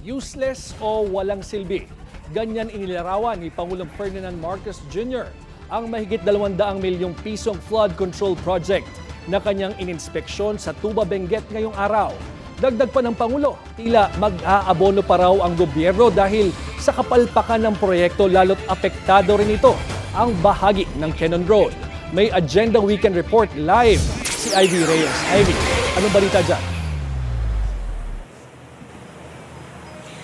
Useless o walang silbi. Ganyan inilarawan ni Pangulong Ferdinand Marcos Jr. ang mahigit 200 milyong pisong flood control project na kanyang ininspeksyon sa Tuba Benguet ngayong araw. Dagdag pa ng Pangulo, tila mag-aabono pa raw ang gobyerno dahil sa kapalpakan ng proyekto lalo't apektado rin ito ang bahagi ng Cannon Road. May Agenda Weekend Report live si Ivy Reyes. Ivy, anong balita dyan?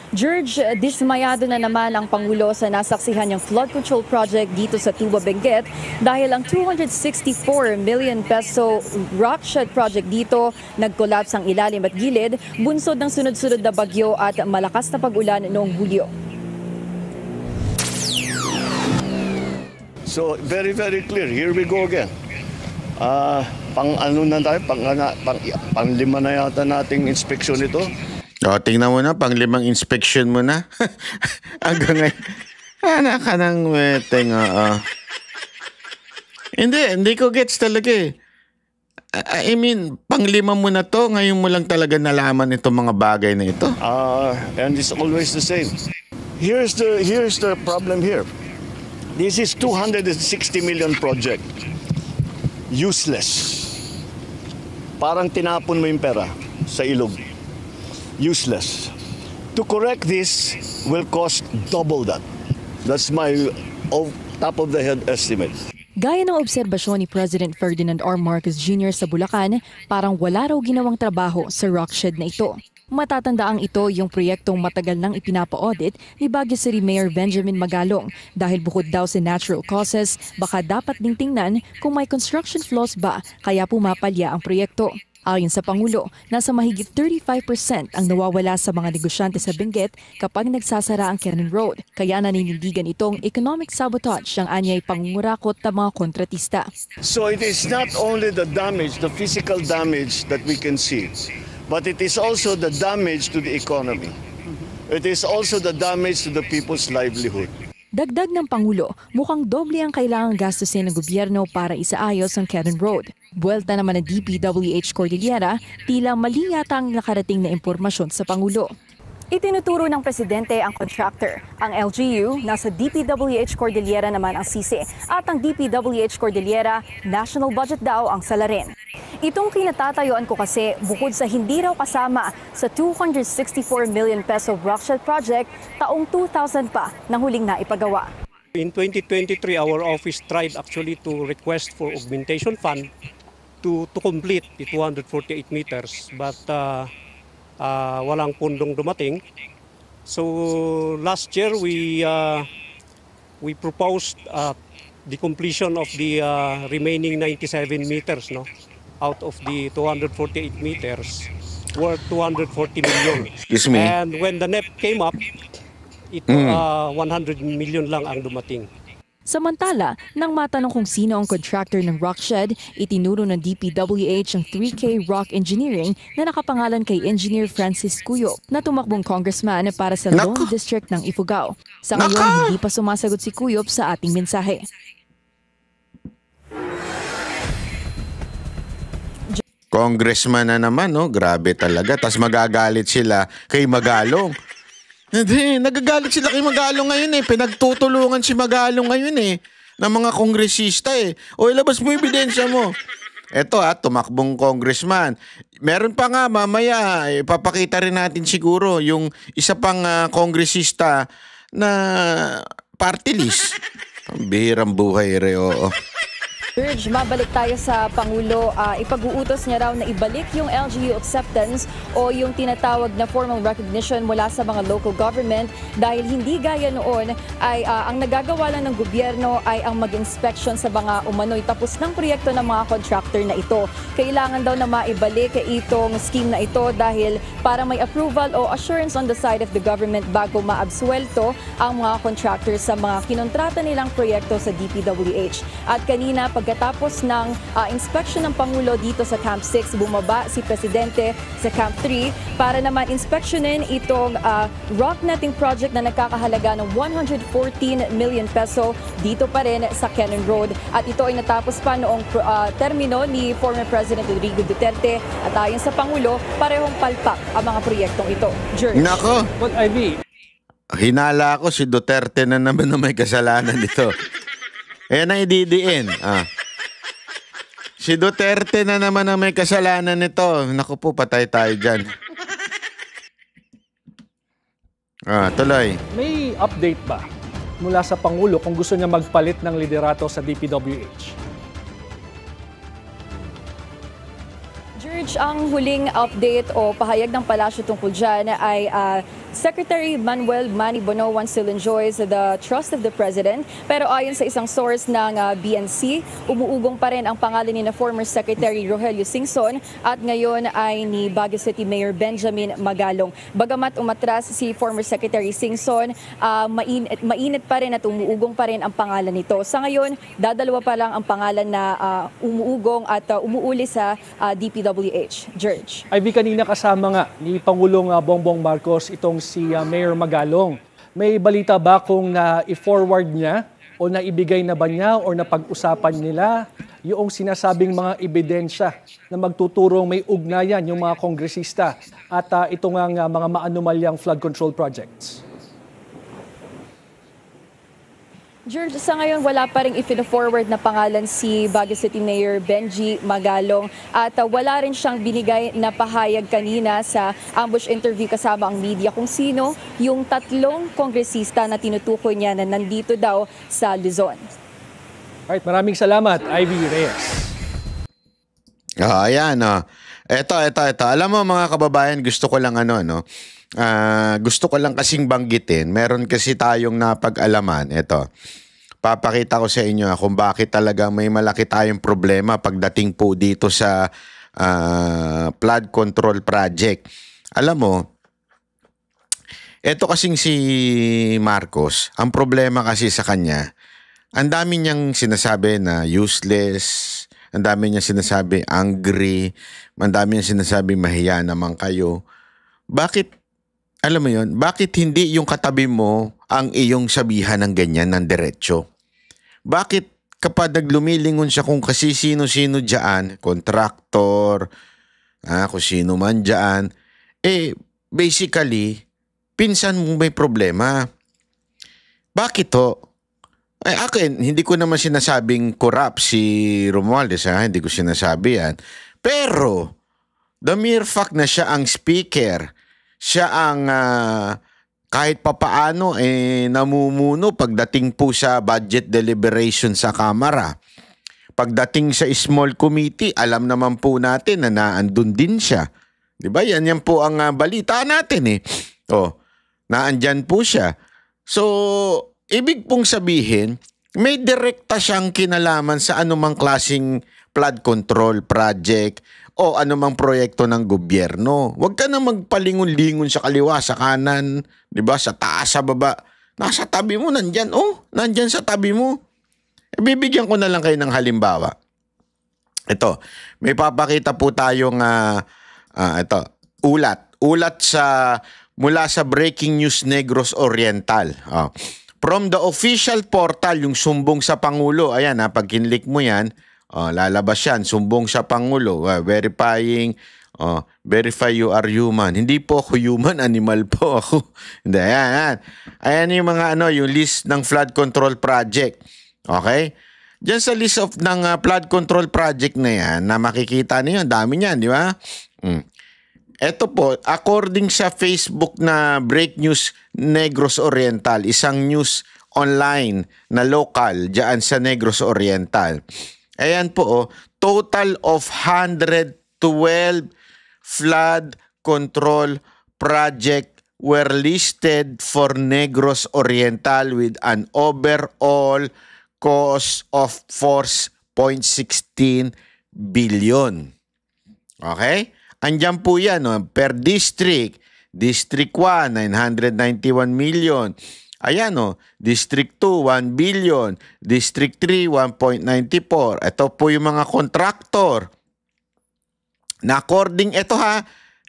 George, dismayado na naman ang Pangulo sa nasaksihan niyang flood control project dito sa Tuba Benguet dahil ang 264 million peso rock shed project dito nag-collapse ang ilalim at gilid bunsod ng sunod-sunod na bagyo at malakas na pag-ulan noong Hulyo. So very clear. Here we go again. Pang-ano na tayo, pang-lima na yata nating inspeksyon ito. O, tingnan mo na, pang-limang inspection mo na. Hanggang ngayon. Anak ka ng weteng, Hindi ko gets talaga eh. I mean, pang-lima mo na to, ngayon mo lang talaga nalaman itong mga bagay na ito. And it's always the same. Here's the problem here. This is 260 million project. Useless. Parang tinapon mo yung pera sa ilog. Useless. To correct this will cost double that. That's my top of the head estimate. Gaya ng obserbasyon ni President Ferdinand R. Marcos Jr. sa Bulacan, parang wala raw ginawang trabaho sa rock shed na ito. Matatandaang ito yung proyektong matagal nang ipinapa-audit ni Baguio City Mayor Benjamin Magalong dahil bukod daw sa natural causes, baka dapat ding tingnan kung may construction flaws ba kaya pumapalya ang proyekto. Ayon sa Pangulo, nasa mahigit 35% ang nawawala sa mga negosyante sa Benguet kapag nagsasara ang Cannon Road. Kaya naninindigan itong economic sabotage ang anyay pangungurakot ng mga kontratista. So it is not only the damage, the physical damage that we can see, but it is also the damage to the economy. It is also the damage to the people's livelihood. Dagdag ng Pangulo, mukhang doble ang kailangang gastusin ng gobyerno para isaayos ang Cannon Road. Buwelta naman ng DPWH Cordillera, tila mali yata ang nakarating na impormasyon sa Pangulo. Itinuturo ng Presidente ang contractor. Ang LGU, nasa DPWH Cordillera naman ang sisi. At ang DPWH Cordillera, national budget daw ang salarin. Itong kinatatayuan ko kasi bukod sa hindi raw kasama sa 264 million peso rockshed project, taong 2000 pa nang huling naipagawa. In 2023, our office tried actually to request for augmentation fund to complete the 248 meters, but walang pundong dumating. So last year we proposed the completion of the remaining 97 meters, out of the 248 meters worth 240 million. Excuse me. And when the NEP came up, 100 million lang ang dumating. Samantala, nang matanong kung sino ang contractor ng rock shed, itinuro ng DPWH ang 3K Rock Engineering na nakapangalan kay Engineer Francis Cuyop na tumakbong congressman para sa Lone District ng Ifugao. Sa ngayon, hindi pa sumasagot si Cuyop sa ating mensahe. Congressman na naman, no? Grabe talaga. Tas magagalit sila kay Magalong. Hindi, nagagalit sila kay Magalong ngayon eh. Pinagtutulungan si Magalong ngayon eh. Ng mga kongresista eh. O ilabas mo ebidensya mo. Eto tumakbong congressman. Meron pa nga mamaya, ipapakita rin natin siguro yung isa pang kongresista na party list. Ang bihirang buhay oo. George, mabalik tayo sa Pangulo. Ipag-uutos niya raw na ibalik yung LGU acceptance o yung tinatawag na formal recognition mula sa mga local government dahil hindi gaya noon ay ang nagagawa lang ng gobyerno ay ang mag-inspection sa mga umano'y tapos ng proyekto ng mga contractor na ito. Kailangan daw na maibalik itong scheme na ito dahil para may approval o assurance on the side of the government bago maabsuelto ang mga contractors sa mga kinontrata nilang proyekto sa DPWH. At kanina, pag pagkatapos ng inspection ng Pangulo dito sa Camp 6, bumaba si Presidente sa Camp 3 para naman inspeksyonin itong rock netting project na nagkakahalaga ng 114 million peso dito pa rin sa Cannon Road. At ito ay natapos pa noong termino ni former President Rodrigo Duterte at ayon sa Pangulo, parehong palpak ang mga proyektong ito. George. Nako, But Ivy, hinala ko si Duterte na naman na may kasalanan dito. Ayan ang ididiin. Si Duterte na naman ang may kasalanan nito. Naku po, patay tayo dyan. Tuloy. may update ba mula sa Pangulo kung gusto niya magpalit ng liderato sa DPWH? George, ang huling update o pahayag ng palasyo tungkol dyan ay Secretary Manuel Manny Bono wants to enjoy the trust of the President. Pero ayon sa isang source ng BNC, umuugong pa rin ang pangalan ni na former Secretary Rogelio Singson at ngayon ay ni Baguio City Mayor Benjamin Magalong. Bagamat umatras si former Secretary Singson, mainit pa rin at umuugong pa rin ang pangalan nito. Sa ngayon, dadalawa pa lang ang pangalan na umuugong at umuuli sa DPWH. George. Ivy, kanina kasama nga ni Pangulong Bongbong Marcos itong si Mayor Magalong. May balita ba kung na-forward niya o naibigay na ba niya o napag-usapan nila yung sinasabing mga ebidensya na magtuturong may ugnayan yung mga kongresista at itong mga maanumalyang flood control projects? George, sa ngayon wala pa rin ipino-forward na pangalan si Baguio City Mayor Benji Magalong at wala rin siyang binigay na pahayag kanina sa ambush interview kasama ang media kung sino yung tatlong kongresista na tinutukoy niya na nandito daw sa Luzon. Alright, maraming salamat, Ivy Reyes. Ayan. Ito. Alam mo mga kababayan, gusto ko lang gusto ko lang kasing banggitin. Meron kasi tayong napag-alaman. Ito. Papakita ko sa inyo kung bakit talaga may malaki tayong problema pagdating po dito sa flood control project. Alam mo, ito kasing si Marcos, ang problema kasi sa kanya, ang dami niyang sinasabi na useless, ang dami niyang sinasabi angry, ang dami niyang sinasabi mahiya naman kayo. Bakit, alam mo yun, bakit hindi yung katabi mo ang iyong sabihan ng ganyan ng diretsyo? Bakit kapag naglumilingon siya kung kasi sino-sino dyan, kontraktor, kung sino man dyan, basically, pinsan mo may problema. Bakit to? Akin, hindi ko naman sinasabing corrupt si Romualdez, hindi ko sinasabi yan. Pero, the mere fact na siya ang speaker, siya ang kahit papaano namumuno pagdating po sa budget deliberation sa Kamara. Pagdating sa small committee, alam naman po natin na naandun din siya. Diba? Yan po ang balita natin naandyan po siya. So, ibig pong sabihin, may direkta siyang kinalaman sa anumang klaseng flood control project o anumang proyekto ng gobyerno. Huwag ka na magpalingon-lingon sa kaliwa, sa kanan, di ba? Sa taas, sa baba. Nasa tabi mo, nandyan. Nandyan sa tabi mo. Bibigyan ko na lang kayo ng halimbawa. Ito, may papakita po tayong ulat mula sa Breaking News Negros Oriental. From the official portal, yung sumbong sa Pangulo. Ayan, pag kinlik mo yan, lalabas yan, sumbong sa Pangulo, verify you are human. Hindi po ako human, animal po ako. Hindi, ayan. Ayan yung mga yung list ng flood control project. Okay? Diyan sa list ng flood control project na yan, na makikita niyo, dami niyan, di ba? Ito po, according sa Facebook na Break News Negros Oriental, isang news online na local diyan sa Negros Oriental. Ayan po, total of 112 flood control project were listed for Negros Oriental with an overall cost of 4.16 billion. Okay? Andyan po yan, per district. District 1, 991 million. Ayan District 2, 1 billion. District 3, 1.94. Ito po yung mga kontraktor. Na according,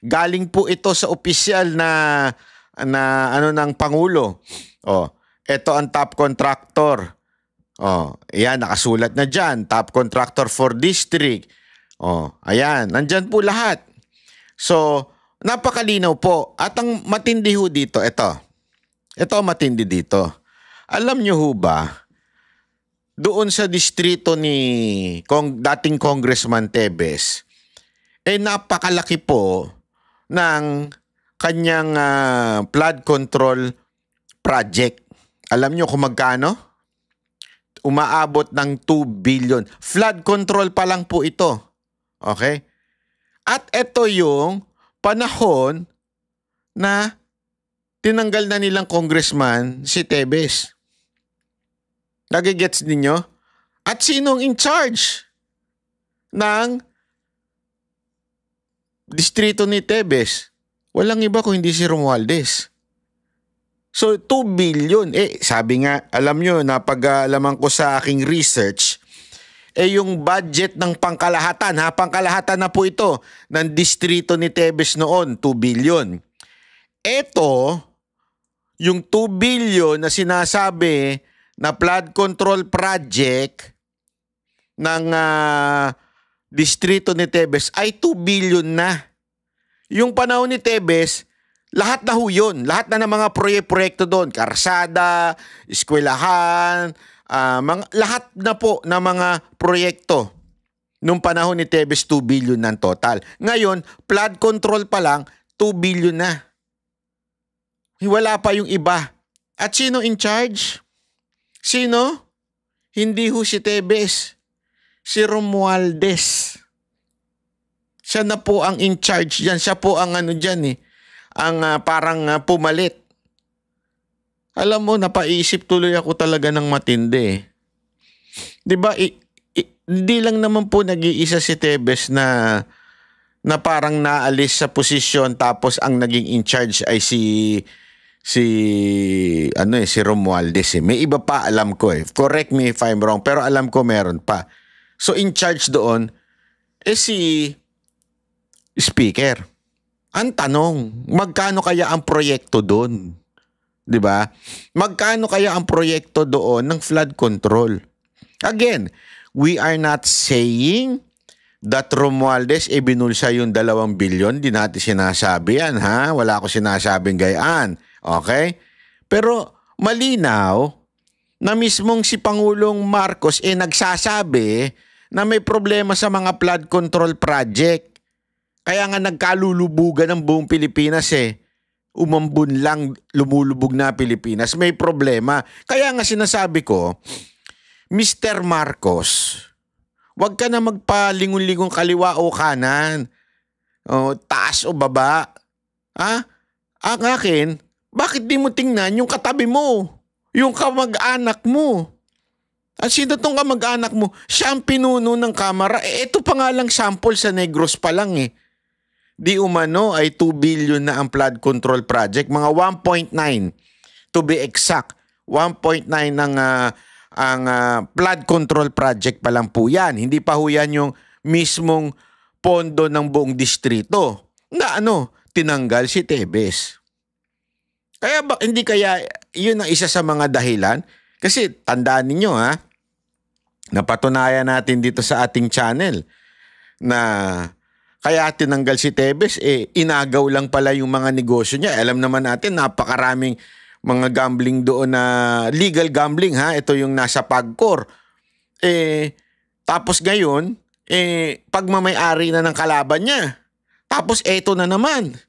galing po ito sa opisyal na ng Pangulo. Ito ang top contractor. Ayan, nakasulat na dyan. Top contractor for district. Ayan, nandyan po lahat. So, napakalinaw po. At ang matindi ho dito, ito matindi dito. Alam nyo ho ba, doon sa distrito ni dating Congressman Tebes, napakalaki po ng kanyang flood control project. Alam nyo kung magkano? Umaabot ng 2 billion. Flood control pa lang po ito. Okay? At ito yung panahon na tinanggal na nilang congressman si Tebes. Nagigets ninyo? At sinong in charge ng distrito ni Tebes? Walang iba kung hindi si Romualdez. So 2 billion. Sabi nga, alam nyo, napag-alaman ko sa aking research, yung budget ng pangkalahatan, pangkalahatan na po ito, ng distrito ni Tebes noon, 2 billion. Ito, yung 2 billion na sinasabi na flood control project ng distrito ni Tebes ay 2 billion na. Yung panahon ni Tebes, lahat na ho yun. Lahat na ng mga proyekto doon. Karsada, eskwelahan, lahat na po ng mga proyekto. Nung panahon ni Tebes, 2 billion ng total. Ngayon, flood control pa lang, 2 billion na. Wala pa yung iba. At sino in charge? Sino? Hindi ho si Tebes. Si Romualdez. Siya na po ang in charge dyan. Siya po ang ang parang pumalit. Alam mo, napaisip tuloy ako talaga ng matindi. Diba, hindi lang naman po nag-iisa si Tebes na parang naalis sa posisyon tapos ang naging in charge ay si Romualdez. May iba pa, alam ko . Correct me if I'm wrong, pero alam ko meron pa. So in charge doon si Speaker. Ang tanong, magkano kaya ang proyekto doon? 'Di ba? Magkano kaya ang proyekto doon ng flood control? Again, we are not saying that Romualdez binulsa yung 2 billion. Di natin sinasabi yan, Wala ko sinasabing gayaan. Okay? Pero malinaw na mismong si Pangulong Marcos nagsasabi na may problema sa mga flood control project. Kaya nga nagkalulubugan ng buong Pilipinas . Umambun lang, lumulubog na Pilipinas. May problema. Kaya nga sinasabi ko, Mr. Marcos, wag ka na magpalingon-lingon kaliwa o kanan. Taas o baba. Ang akin, bakit di mo tingnan yung katabi mo? Yung kamag-anak mo? At sino tong kamag-anak mo? Siya ang pinuno ng kamara. Ito pa nga lang sample sa Negros pa lang . Di umano ay 2 billion na ang flood control project. Mga 1.9 to be exact. 1.9 ang flood control project pa lang po yan. Hindi pa ho yan yung mismong pondo ng buong distrito na tinanggal si Tebes. Kaya hindi kaya yun ang isa sa mga dahilan? Kasi tandaan ninyo napatunayan natin dito sa ating channel na kaya tinanggal si Tebes, inagaw lang pala yung mga negosyo niya. Alam naman natin, napakaraming mga gambling doon na legal gambling Ito yung nasa PAGCOR. Tapos ngayon, pagmamay-ari na ng kalaban niya. Tapos eto na naman.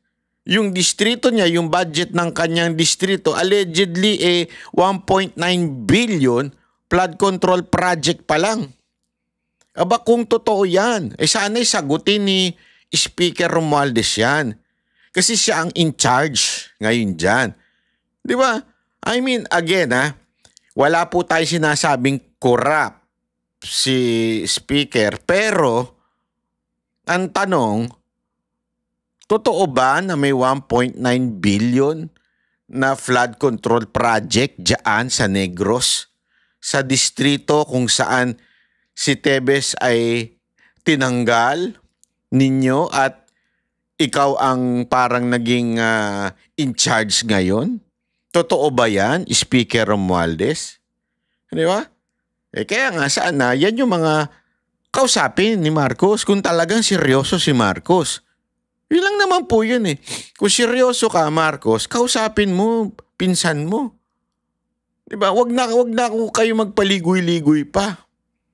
Yung distrito niya, yung budget ng kanyang distrito, allegedly 1.9 billion flood control project pa lang. Aba kung totoo yan, sana'y sagutin ni Speaker Romualdez yan. Kasi siya ang in charge ngayon dyan. Di ba? I mean, again wala po tayo sinasabing corrupt si Speaker. Pero, ang tanong, totoo ba na may 1.9 billion na flood control project diyan sa Negros, sa distrito kung saan si Tebes ay tinanggal ninyo at ikaw ang parang naging in charge ngayon? Totoo ba yan, Speaker Romualdez? Di ba? Kaya nga sana, yan yung mga kausapin ni Marcos kung talagang seryoso si Marcos. Yun lang naman po yun eh. Kung seryoso ka, Marcos, kausapin mo, pinsan mo. Diba? Wag na kayo magpaligoy-ligoy pa.